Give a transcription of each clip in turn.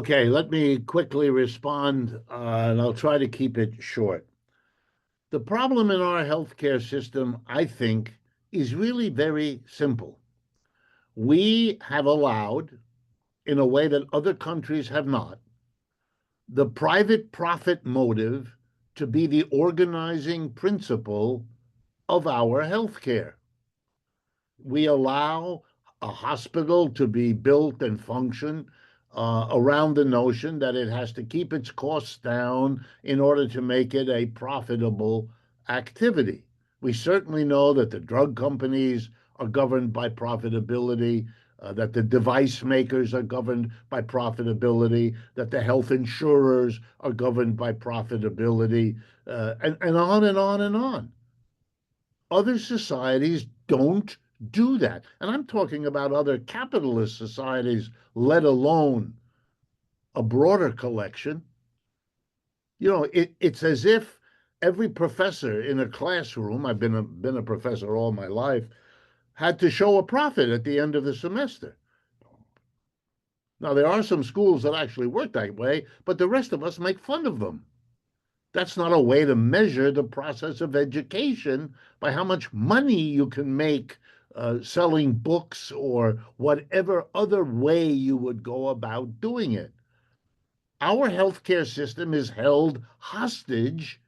Okay, let me quickly respond, and I'll try to keep it short. The problem in our healthcare system, I think, is really very simple. We have allowed, in a way that other countries have not, the private profit motive to be the organizing principle of our healthcare. We allow a hospital to be built and function around the notion that it has to keep its costs down in order to make it a profitable activity. We certainly know that the drug companies are governed by profitability, that the device makers are governed by profitability, that the health insurers are governed by profitability, and on and on and on. Other societies don't do that. And I'm talking about other capitalist societies, let alone a broader collection. It's as if every professor in a classroom, I've been a professor all my life, had to show a profit at the end of the semester. Now, there are some schools that actually work that way, but the rest of us make fun of them. That's not a way to measure the process of education by how much money you can make selling books or whatever other way you would go about doing it. Our healthcare system is held hostage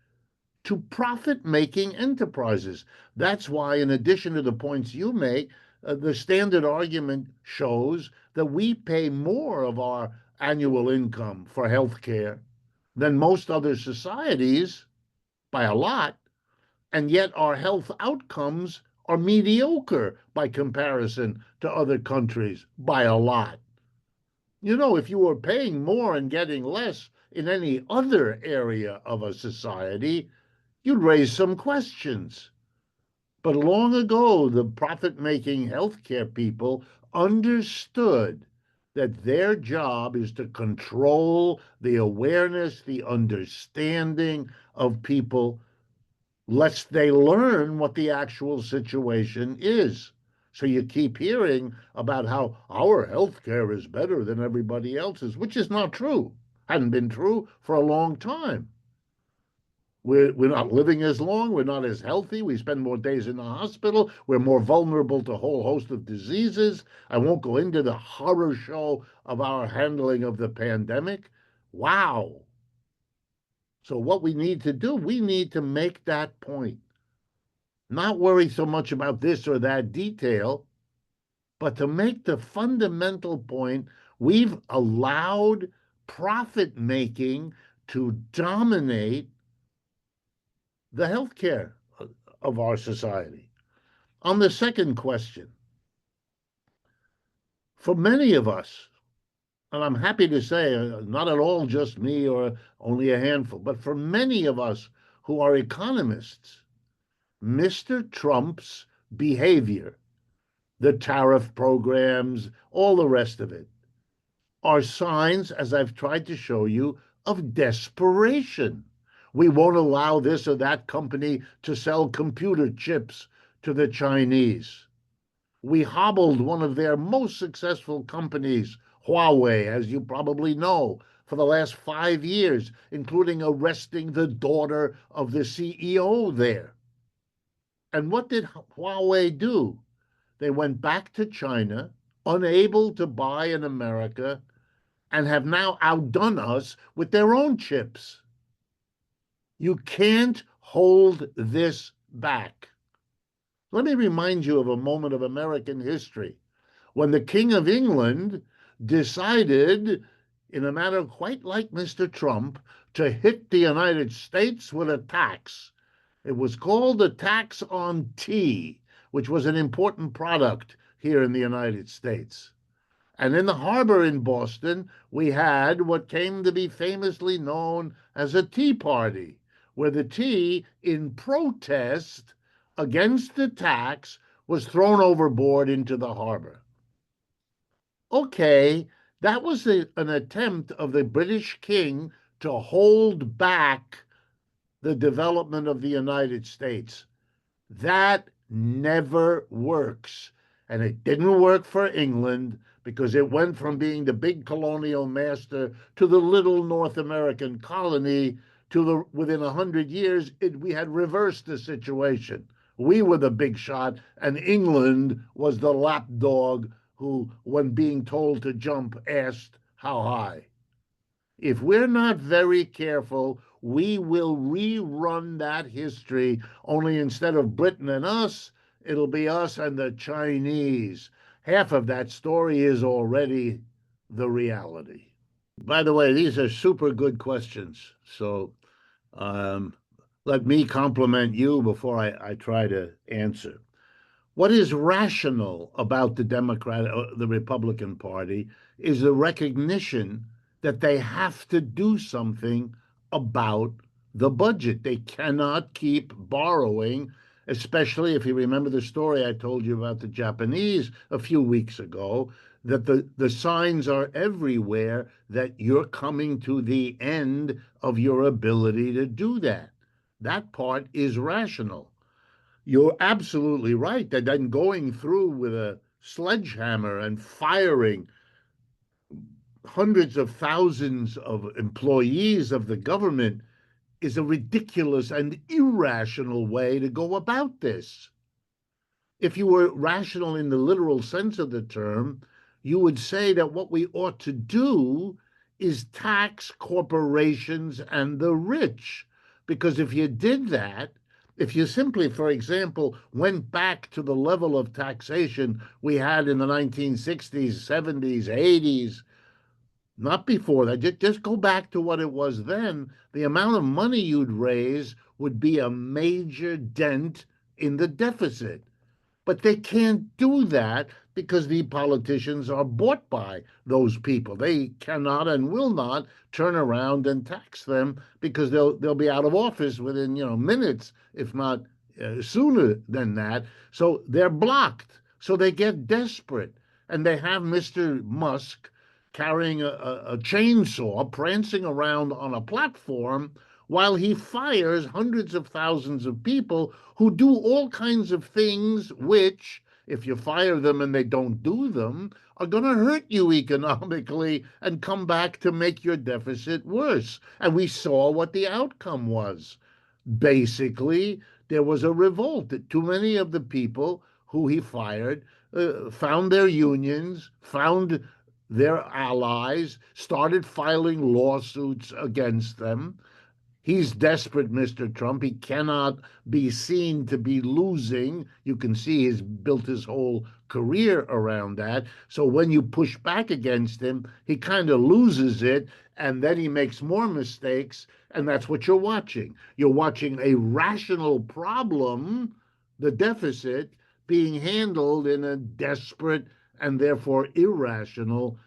to profit making enterprises. That's why, in addition to the points you make, the standard argument shows that we pay more of our annual income for healthcare than most other societies by a lot, and yet our health outcomes are mediocre by comparison to other countries by a lot. If you were paying more and getting less in any other area of a society, you'd raise some questions. But long ago, the profit making healthcare people understood that their job is to control the awareness, the understanding of people, lest they learn what the actual situation is. So you keep hearing about how our healthcare is better than everybody else's, which is not true. Hadn't been true for a long time. We're not living as long. We're not as healthy. We spend more days in the hospital. We're more vulnerable to a whole host of diseases. I won't go into the horror show of our handling of the pandemic. Wow. So, what we need to do, we need to make that point. Not worry so much about this or that detail, but to make the fundamental point, we've allowed profit making to dominate the healthcare of our society. On the second question, for many of us, and I'm happy to say, not at all just me or only a handful, but for many of us who are economists, Mr. Trump's behavior, the tariff programs, all the rest of it, are signs, as I've tried to show you, of desperation. We won't allow this or that company to sell computer chips to the Chinese. We hobbled one of their most successful companies, Huawei, as you probably know, for the last 5 years, including arresting the daughter of the CEO there. And what did Huawei do? They went back to China, unable to buy in America, and have now outdone us with their own chips. You can't hold this back. Let me remind you of a moment of American history when the King of England decided, in a manner quite like Mr. Trump, to hit the United States with a tax. It was called the tax on tea, which was an important product here in the United States. And in the harbor in Boston, we had what came to be famously known as a tea party, where the tea, in protest against the tax, was thrown overboard into the harbor. Okay, that was an attempt of the British king to hold back the development of the United States. That never works. And it didn't work for England because it went from being the big colonial master to the little North American colony to within 100 years, we had reversed the situation. We were the big shot, and England was the lapdog who, when being told to jump, asked how high. If we're not very careful, we will rerun that history, only instead of Britain and us, it'll be us and the Chinese. Half of that story is already the reality. By the way, these are super good questions. So um, let me compliment you before I try to answer. What is rational about the Republican Party is the recognition that they have to do something about the budget. They cannot keep borrowing, especially if you remember the story I told you about the Japanese a few weeks ago, that the signs are everywhere that you're coming to the end of your ability to do that. That part is rational. You're absolutely right that then going through with a sledgehammer and firing hundreds of thousands of employees of the government is a ridiculous and irrational way to go about this. If you were rational in the literal sense of the term, you would say that what we ought to do is tax corporations and the rich. Because if you did that, if you simply, for example, went back to the level of taxation we had in the 1960s, 70s, 80s, not before that, just go back to what it was then, the amount of money you'd raise would be a major dent in the deficit. But they can't do that because the politicians are bought by those people. They cannot and will not turn around and tax them because they'll be out of office within minutes, if not sooner than that. So they're blocked. So they get desperate, and they have Mr. Musk carrying a chainsaw, prancing around on a platform while he fires hundreds of thousands of people who do all kinds of things which, if you fire them and they don't do them, are going to hurt you economically and come back to make your deficit worse. And we saw what the outcome was. Basically, there was a revolt that too many of the people who he fired found their unions, found their allies, started filing lawsuits against them. He's desperate, Mr. Trump. He cannot be seen to be losing. You can see he's built his whole career around that. So when you push back against him, he kind of loses it, and then he makes more mistakes, and that's what you're watching. You're watching a rational problem, the deficit, being handled in a desperate and therefore irrational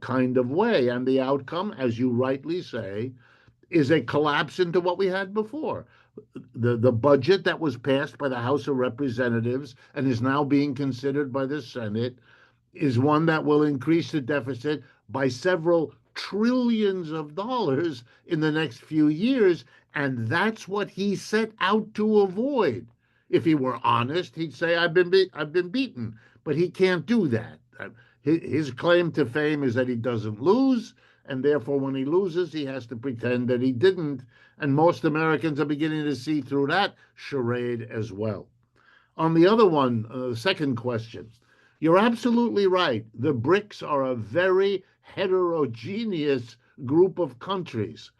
kind of way. And the outcome, as you rightly say, is a collapse into what we had before. The budget that was passed by the House of Representatives and is now being considered by the Senate is one that will increase the deficit by several trillions of dollars in the next few years. And that's what he set out to avoid. If he were honest, he'd say, I've been beaten. But he can't do that. His claim to fame is that he doesn't lose, and therefore when he loses, he has to pretend that he didn't. And most Americans are beginning to see through that charade as well. On the other one, the second question, you're absolutely right. The BRICS are a very heterogeneous group of countries.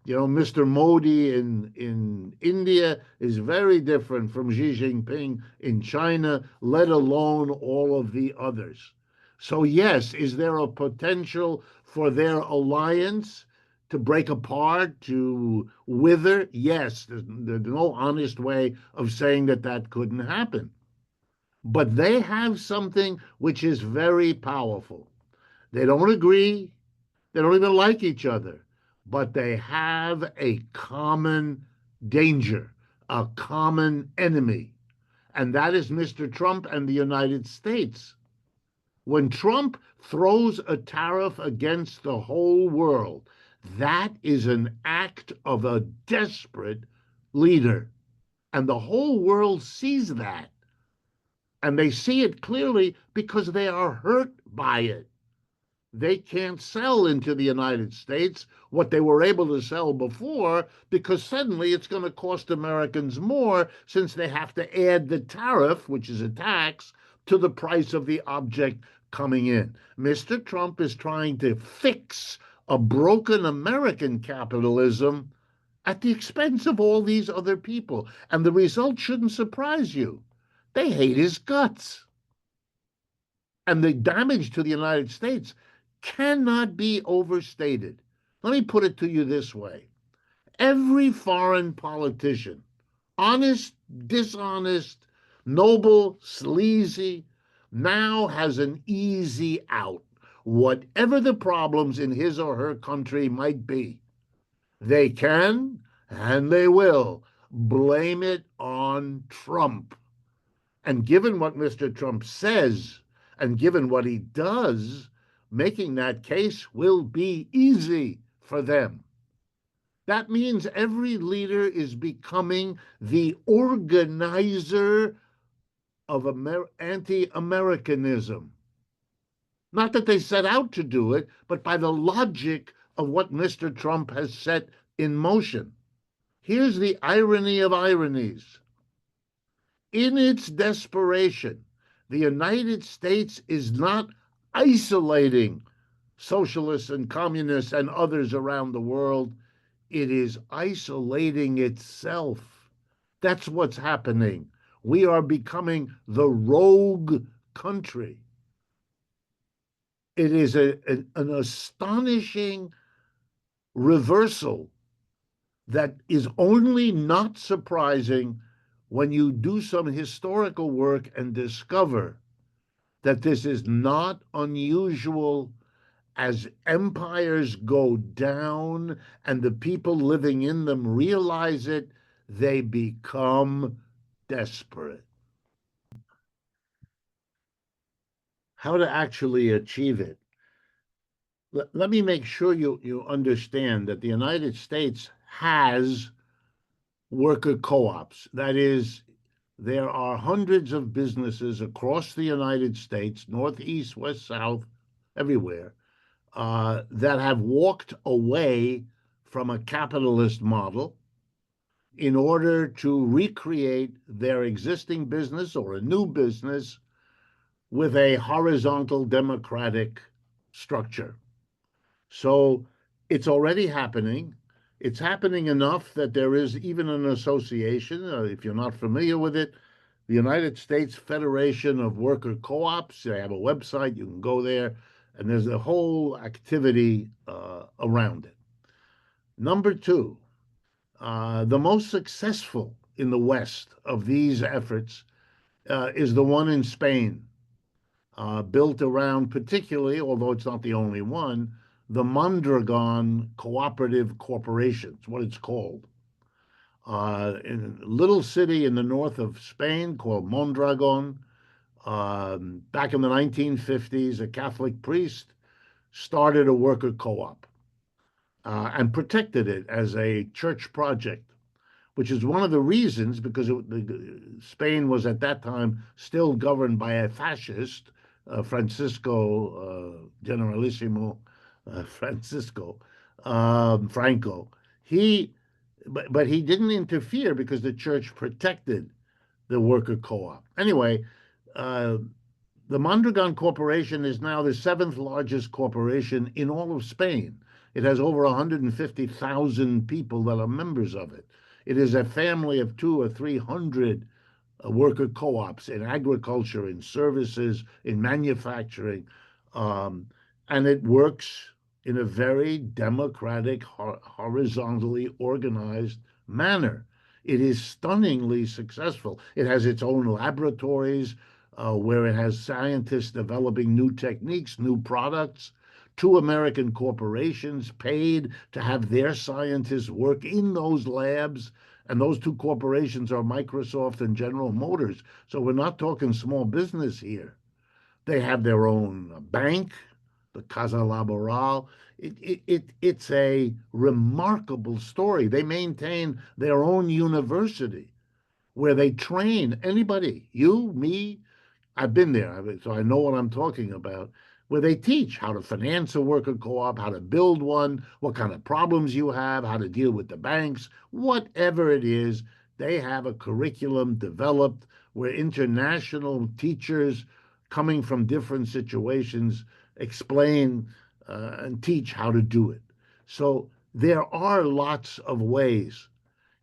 Mr. Modi in India is very different from Xi Jinping in China, let alone all of the others. So yes, is there a potential for their alliance to break apart, to wither? Yes, there's no honest way of saying that couldn't happen. But they have something which is very powerful. They don't agree, they don't even like each other, but they have a common danger, a common enemy, and that is Mr. Trump and the United States. When Trump throws a tariff against the whole world, that is an act of a desperate leader. And the whole world sees that. And they see it clearly because they are hurt by it. they can't sell into the United States what they were able to sell before because suddenly it's going to cost Americans more since they have to add the tariff, which is a tax, to the price of the object coming in. Mr. Trump is trying to fix a broken American capitalism at the expense of all these other people. And the result shouldn't surprise you. They hate his guts. And the damage to the United States cannot be overstated. Let me put it to you this way. Every foreign politician, honest, dishonest, noble, sleazy, now has an easy out. Whatever the problems in his or her country might be, they can and they will blame it on Trump. And given what Mr. Trump says and given what he does, making that case will be easy for them. That means every leader is becoming the organizer of anti Americanism. Not that they set out to do it, but by the logic of what Mr. Trump has set in motion. Here's the irony of ironies. In its desperation, the United States is not isolating socialists and communists and others around the world. It is isolating itself. That's what's happening. We are becoming the rogue country. It is an astonishing reversal that is only not surprising when you do some historical work and discover that this is not unusual as empires go down and the people living in them realize it, they become desperate. How to actually achieve it? Let me make sure you understand that the United States has worker co-ops. That is, there are hundreds of businesses across the United States, northeast, west, south, everywhere, that have walked away from a capitalist model in order to recreate their existing business or a new business with a horizontal democratic structure. So it's already happening. It's happening enough that there is even an association, if you're not familiar with it, the United States Federation of Worker Co-ops. They have a website. You can go there, and there's a whole activity around it. Number two, the most successful in the West of these efforts is the one in Spain, built around particularly, although it's not the only one, the Mondragon Cooperative Corporation. It's what it's called. In a little city in the north of Spain called Mondragon, back in the 1950s, a Catholic priest started a worker co-op and protected it as a church project, which is one of the reasons, because Spain was at that time still governed by a fascist, Francisco Generalissimo Francisco Franco. But he didn't interfere because the church protected the worker co-op. Anyway, the Mondragon Corporation is now the seventh largest corporation in all of Spain. It has over 150,000 people that are members of it. It is a family of 200 or 300 worker co-ops in agriculture, in services, in manufacturing, and it works in a very democratic, horizontally organized manner. It is stunningly successful. It has its own laboratories where it has scientists developing new techniques, new products. Two American corporations paid to have their scientists work in those labs. And those two corporations are Microsoft and General Motors. So we're not talking small business here. They have their own bank, the Casa Laboral. It's a remarkable story. They maintain their own university where they train anybody, you, me. I've been there, so I know what I'm talking about, where they teach how to finance a worker co-op, how to build one, what kind of problems you have, how to deal with the banks, whatever it is. They have a curriculum developed where international teachers coming from different situations explain and teach how to do it. So there are lots of ways.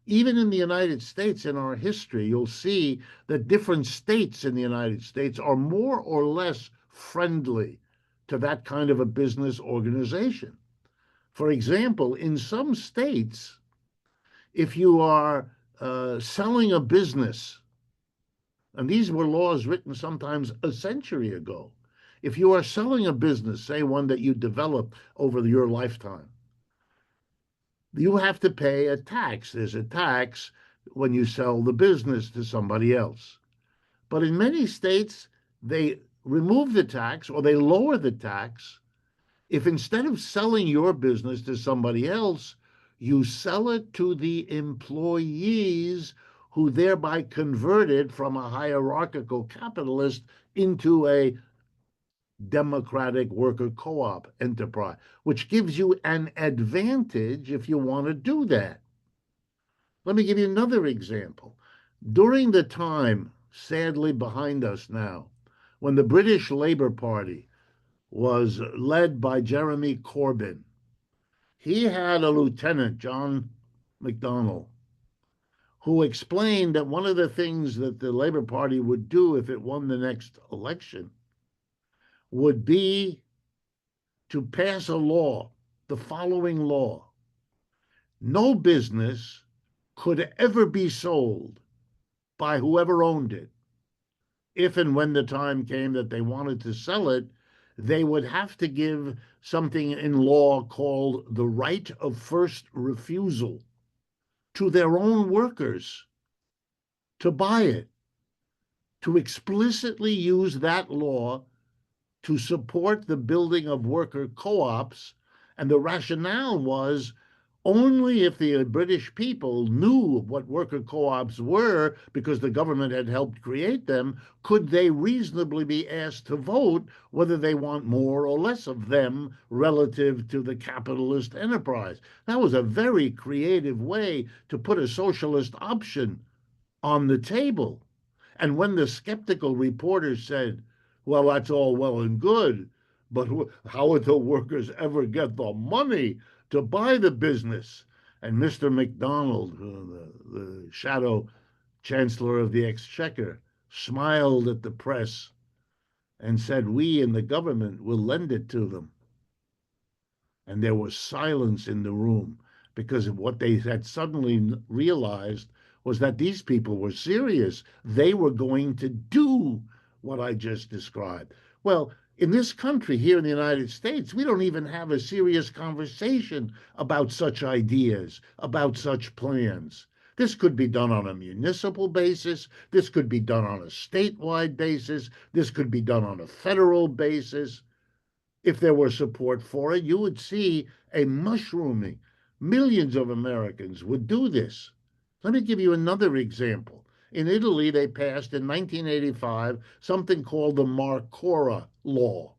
Even in the United States, in our history, you'll see that different states in the United States are more or less friendly to that kind of a business organization. For example, in some states, if you are selling a business, and these were laws written sometimes a century ago, if you are selling a business, say one that you developed over your lifetime, you have to pay a tax. There's a tax when you sell the business to somebody else. But in many states, they remove the tax or they lower the tax if instead of selling your business to somebody else, you sell it to the employees who thereby converted from a hierarchical capitalist into a democratic worker co-op enterprise, which gives you an advantage if you want to do that. Let me give you another example. During the time, sadly behind us now, when the British Labour Party was led by Jeremy Corbyn, he had a lieutenant, John McDonnell, who explained that one of the things that the Labour Party would do if it won the next election would be to pass a law, the following law: no business could ever be sold by whoever owned it. If and when the time came that they wanted to sell it, they would have to give something in law called the right of first refusal to their own workers to buy it, to explicitly use that law to support the building of worker co-ops. And the rationale was only if the British people knew what worker co-ops were, because the government had helped create them, could they reasonably be asked to vote whether they want more or less of them relative to the capitalist enterprise. That was a very creative way to put a socialist option on the table. And when the skeptical reporters said, well, that's all well and good, but how would the workers ever get the money to buy the business? And Mr. MacDonald, the shadow chancellor of the exchequer, smiled at the press and said, we in the government will lend it to them. And there was silence in the room, because what they had suddenly realized was that these people were serious. They were going to do what I just described. Well, in this country, here in the United States, we don't even have a serious conversation about such ideas, about such plans. This could be done on a municipal basis. This could be done on a statewide basis. This could be done on a federal basis. If there were support for it, you would see a mushrooming. Millions of Americans would do this. Let me give you another example. In Italy, they passed in 1985 something called the Marcora Law,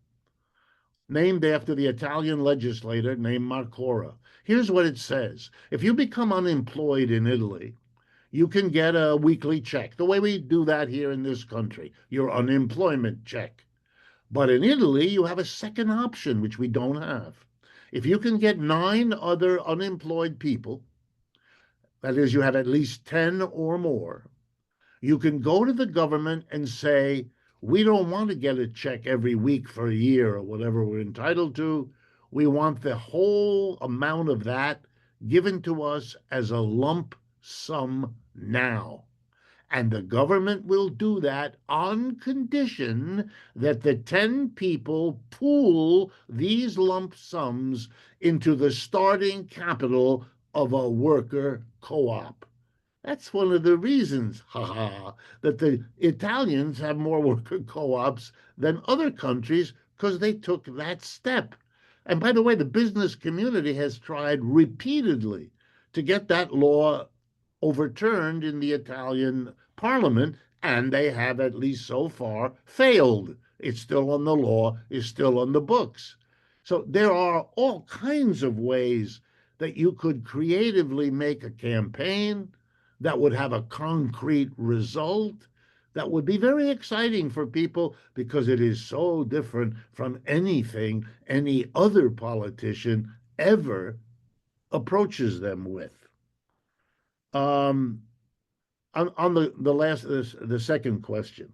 named after the Italian legislator named Marcora. Here's what it says. If you become unemployed in Italy, you can get a weekly check, the way we do that here in this country, your unemployment check. But in Italy, you have a second option, which we don't have. If you can get 9 other unemployed people, that is, you have at least 10 or more, you can go to the government and say, we don't want to get a check every week for a year or whatever we're entitled to. We want the whole amount of that given to us as a lump sum now. And the government will do that on condition that the 10 people pool these lump sums into the starting capital of a worker co-op. That's one of the reasons, haha, that the Italians have more worker co-ops than other countries, because they took that step. And by the way, the business community has tried repeatedly to get that law overturned in the Italian parliament, and they have, at least so far, failed It's still on the law, it's still on the books. So there are all kinds of ways that you could creatively make a campaign that would have a concrete result that would be very exciting for people because it is so different from anything any other politician ever approaches them with. Um, on the last the second question,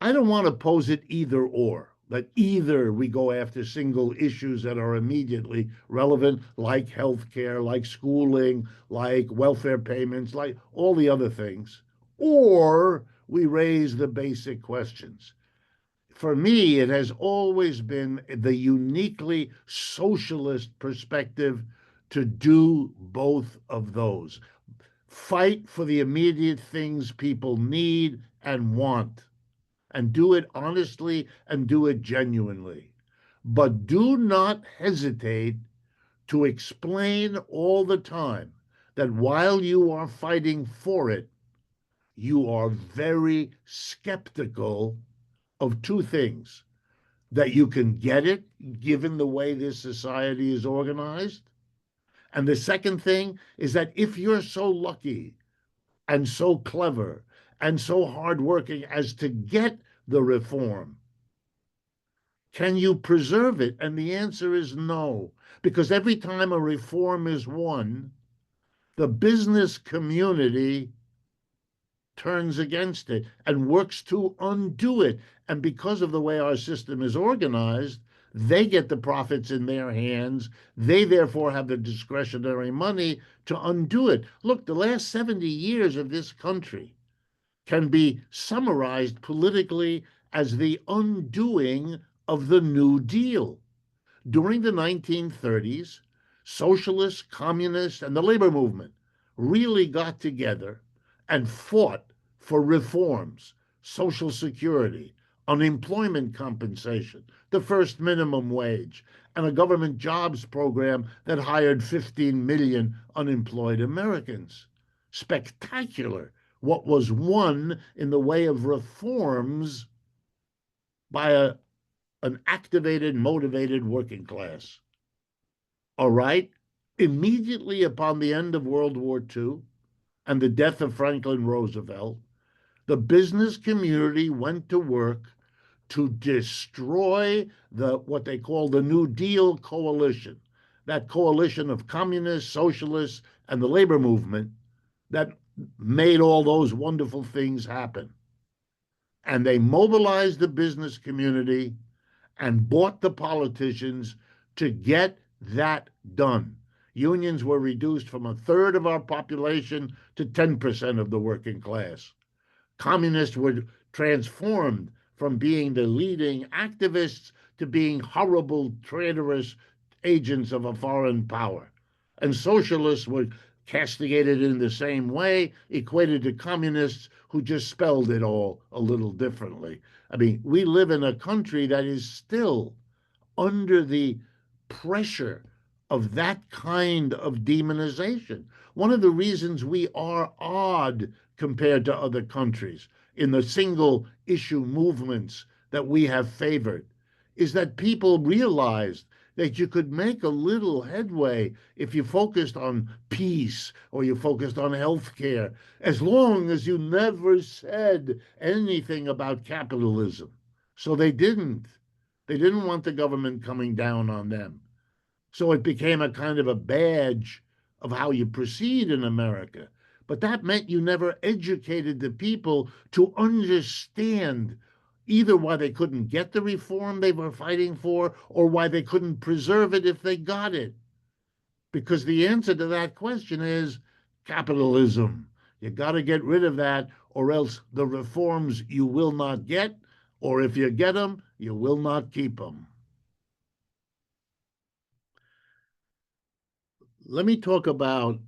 I don't want to pose it either or. That either we go after single issues that are immediately relevant, like healthcare, like schooling, like welfare payments, like all the other things, or we raise the basic questions. For me, it has always been the uniquely socialist perspective to do both of those. Fight for the immediate things people need and want, and do it honestly and do it genuinely. But do not hesitate to explain all the time that while you are fighting for it, you are very skeptical of two things: that you can get it given the way this society is organized. And the second thing is that if you're so lucky and so clever and so hardworking as to get the reform, can you preserve it? And the answer is no, because every time a reform is won, the business community turns against it and works to undo it. And because of the way our system is organized, they get the profits in their hands. They therefore have the discretionary money to undo it. Look, the last 70 years of this country can be summarized politically as the undoing of the New Deal. During the 1930s, socialists, communists, and the labor movement really got together and fought for reforms: Social Security, unemployment compensation, the first minimum wage, and a government jobs program that hired 15 million unemployed Americans. Spectacular what was won in the way of reforms by an activated, motivated working class. All right? Immediately upon the end of World War II and the death of Franklin Roosevelt, the business community went to work to destroy what they call the New Deal coalition, that coalition of communists, socialists, and the labor movement that made all those wonderful things happen. And they mobilized the business community and bought the politicians to get that done. Unions were reduced from a third of our population to 10% of the working class. Communists were transformed from being the leading activists to being horrible, traitorous agents of a foreign power. And socialists were castigated in the same way, equated to communists who just spelled it all a little differently. I mean, we live in a country that is still under the pressure of that kind of demonization. One of the reasons we are odd compared to other countries in the single issue movements that we have favored is that people realized that you could make a little headway if you focused on peace or you focused on healthcare, as long as you never said anything about capitalism. So they didn't. They didn't want the government coming down on them. So it became a kind of a badge of how you proceed in America. But that meant you never educated the people to understand either why they couldn't get the reform they were fighting for or why they couldn't preserve it if they got it. Because the answer to that question is capitalism. You got to get rid of that, or else the reforms you will not get, or if you get them, you will not keep them. Let me talk about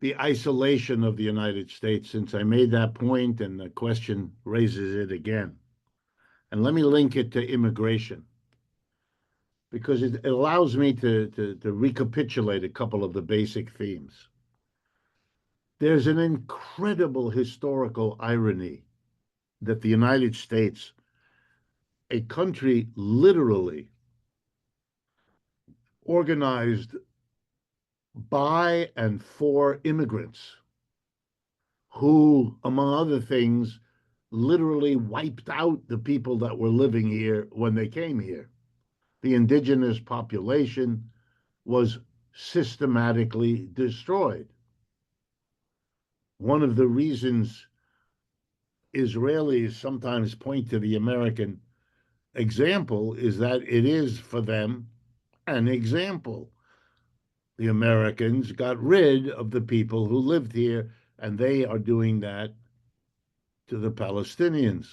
the isolation of the United States, since I made that point and the question raises it again. And let me link it to immigration, because it allows me to recapitulate a couple of the basic themes. There's an incredible historical irony that the United States, a country literally organized by and for immigrants who, among other things, literally wiped out the people that were living here when they came here. The indigenous population was systematically destroyed. One of the reasons Israelis sometimes point to the American example is that it is for them an example. The Americans got rid of the people who lived here, and they are doing that to the Palestinians.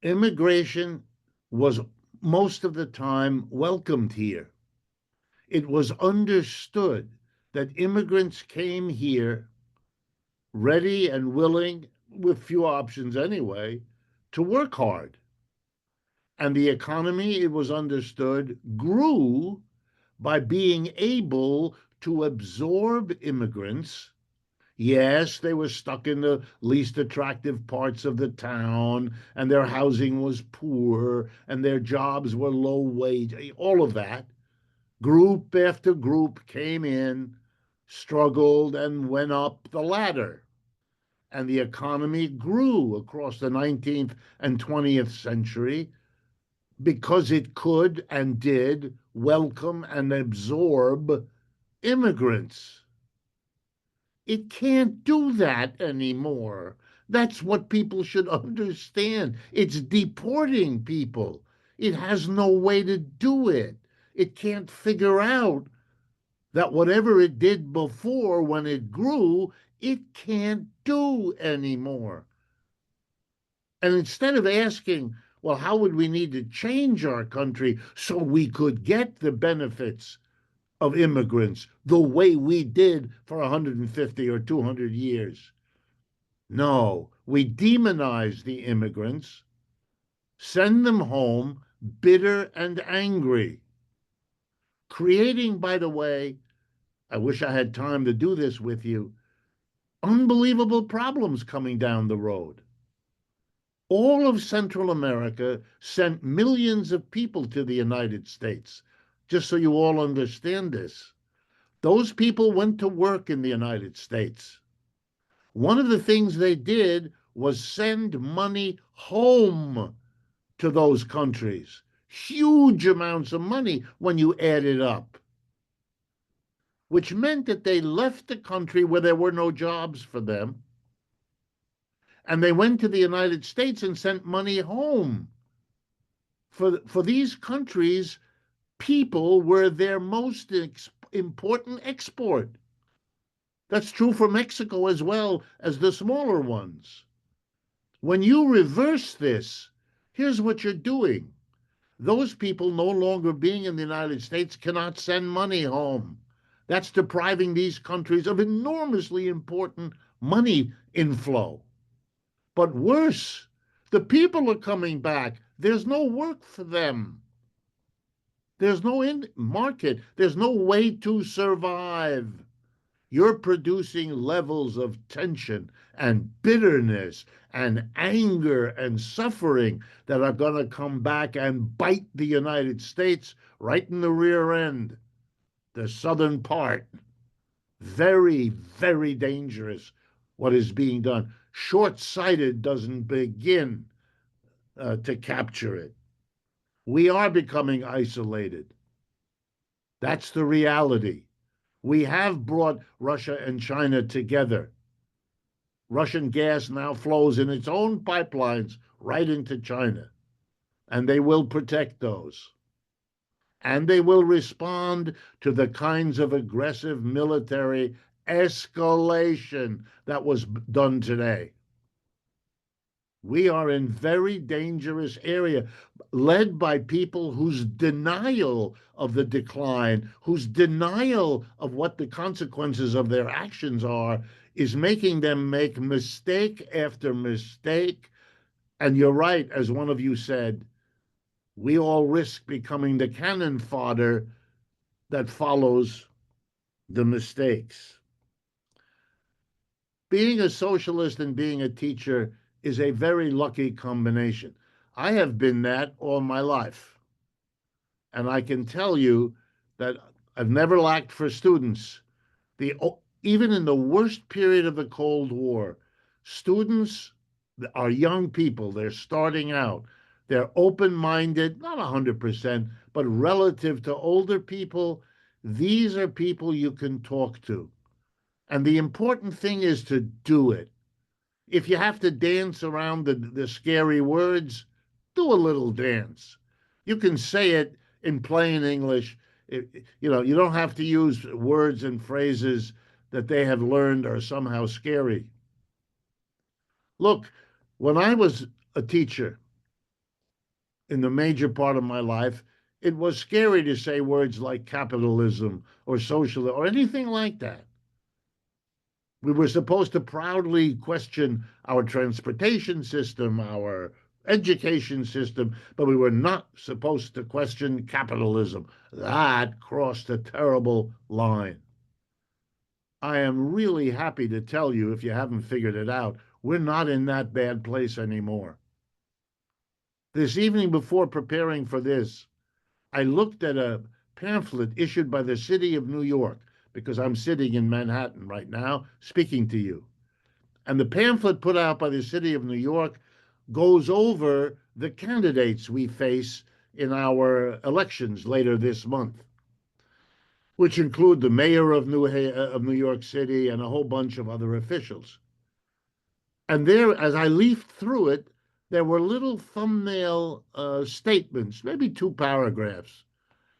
Immigration was most of the time welcomed here. It was understood that immigrants came here ready and willing, with few options anyway, to work hard. And the economy, it was understood, grew by being able to absorb immigrants. Yes, they were stuck in the least attractive parts of the town, and their housing was poor, and their jobs were low wage, all of that. Group after group came in, struggled, and went up the ladder. And the economy grew across the 19th and 20th century because it could and did welcome and absorb immigrants. It can't do that anymore. That's what people should understand. It's deporting people. It has no way to do it. It can't figure out that whatever it did before when it grew, it can't do anymore. And instead of asking, well, how would we need to change our country so we could get the benefits of immigrants the way we did for 150 or 200 years? No, we demonize the immigrants, send them home bitter and angry, creating, by the way, I wish I had time to do this with you, unbelievable problems coming down the road. All of Central America sent millions of people to the United States, just so you all understand this. Those people went to work in the United States. One of the things they did was send money home to those countries. Huge amounts of money when you add it up, which meant that they left the country where there were no jobs for them, and they went to the United States and sent money home. For these countries, people were their most important export. That's true for Mexico as well as the smaller ones. When you reverse this, here's what you're doing. Those people no longer being in the United States cannot send money home. That's depriving these countries of enormously important money inflow. But worse, the people are coming back. There's no work for them. There's no market. There's no way to survive. You're producing levels of tension and bitterness and anger and suffering that are going to come back and bite the United States right in the rear end, the southern part. Very, very dangerous what is being done. Short-sighted doesn't begin to capture it. We are becoming isolated. That's the reality. We have brought Russia and China together. Russian gas now flows in its own pipelines right into China, and they will protect those. And they will respond to the kinds of aggressive military escalation that was done today. We are in very dangerous area, led by people whose denial of the decline, whose denial of what the consequences of their actions are, is making them make mistake after mistake. And you're right, as one of you said, we all risk becoming the cannon fodder that follows the mistakes. Being a socialist and being a teacher is a very lucky combination. I have been that all my life. And I can tell you that I've never lacked for students. The Even in the worst period of the Cold War, students are young people. They're starting out. They're open-minded, not 100%, but relative to older people, these are people you can talk to. And the important thing is to do it. If you have to dance around the scary words, do a little dance. You can say it in plain English. You don't have to use words and phrases that they have learned are somehow scary. Look, when I was a teacher in the major part of my life, it was scary to say words like capitalism or socialism or anything like that. We were supposed to proudly question our transportation system, our education system, but we were not supposed to question capitalism. That crossed a terrible line. I am really happy to tell you, if you haven't figured it out, we're not in that bad place anymore. This evening, before preparing for this, I looked at a pamphlet issued by the city of New York, because I'm sitting in Manhattan right now speaking to you. And the pamphlet put out by the city of New York goes over the candidates we face in our elections later this month, which include the mayor of New York City and a whole bunch of other officials. And there, as I leafed through it, there were little thumbnail statements, maybe 2 paragraphs,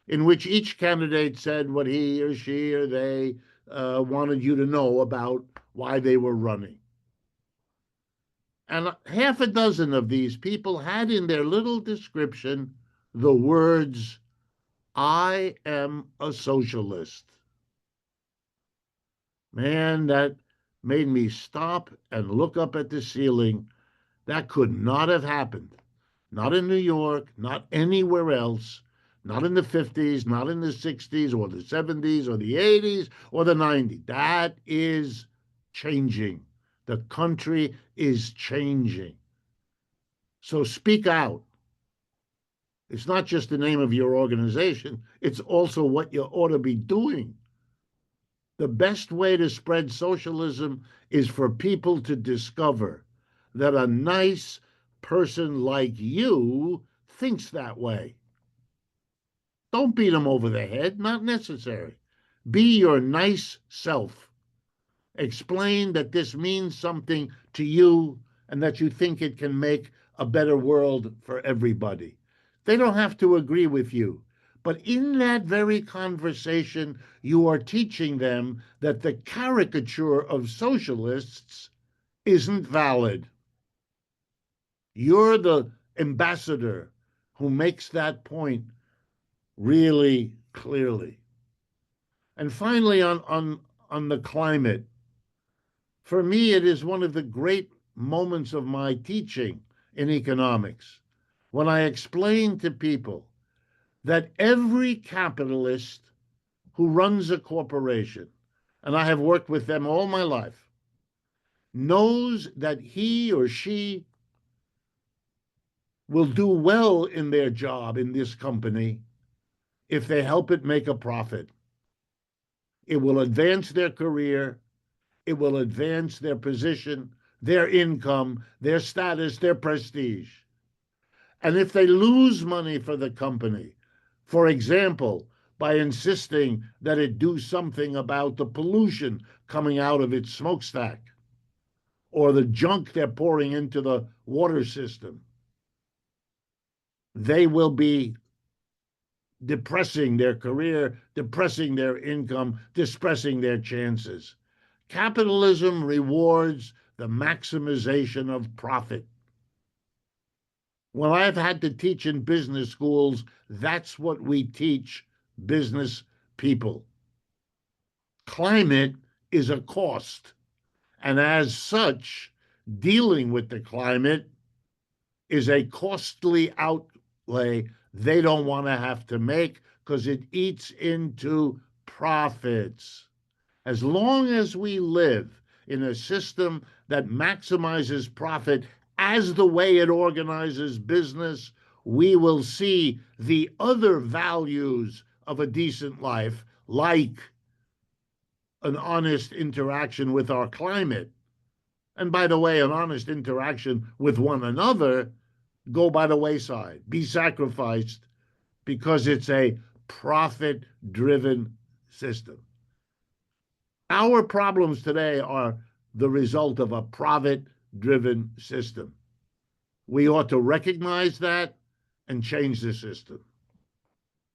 in which each candidate said what he or she or they wanted you to know about why they were running. And half a dozen of these people had in their little description the words, I am a socialist. Man, that made me stop and look up at the ceiling. That could not have happened. Not in New York, not anywhere else, not in the 50s, not in the 60s or the 70s or the 80s or the 90s. That is changing. The country is changing. So speak out. It's not just the name of your organization, it's also what you ought to be doing. The best way to spread socialism is for people to discover that a nice person like you thinks that way. Don't beat them over the head, not necessary. Be your nice self. Explain that this means something to you and that you think it can make a better world for everybody. They don't have to agree with you. But in that very conversation, you are teaching them that the caricature of socialists isn't valid. You're the ambassador who makes that point really clearly. And finally, on the climate, for me, it is one of the great moments of my teaching in economics when I explain to people that every capitalist who runs a corporation, and I have worked with them all my life, knows that he or she will do well in their job in this company if they help it make a profit. It will advance their career, it will advance their position, their income, their status, their prestige. And if they lose money for the company, for example, by insisting that it do something about the pollution coming out of its smokestack or the junk they're pouring into the water system, they will be depressing their career, depressing their income, depressing their chances. Capitalism rewards the maximization of profit. When I've had to teach in business schools, that's what we teach business people. Climate is a cost, and as such, dealing with the climate is a costly outlay they don't want to have to make because it eats into profits. As long as we live in a system that maximizes profit as the way it organizes business, we will see the other values of a decent life, like an honest interaction with our climate, and by the way, an honest interaction with one another, go by the wayside, be sacrificed, because it's a profit driven system. Our problems today are the result of a profit driven system. We ought to recognize that and change the system.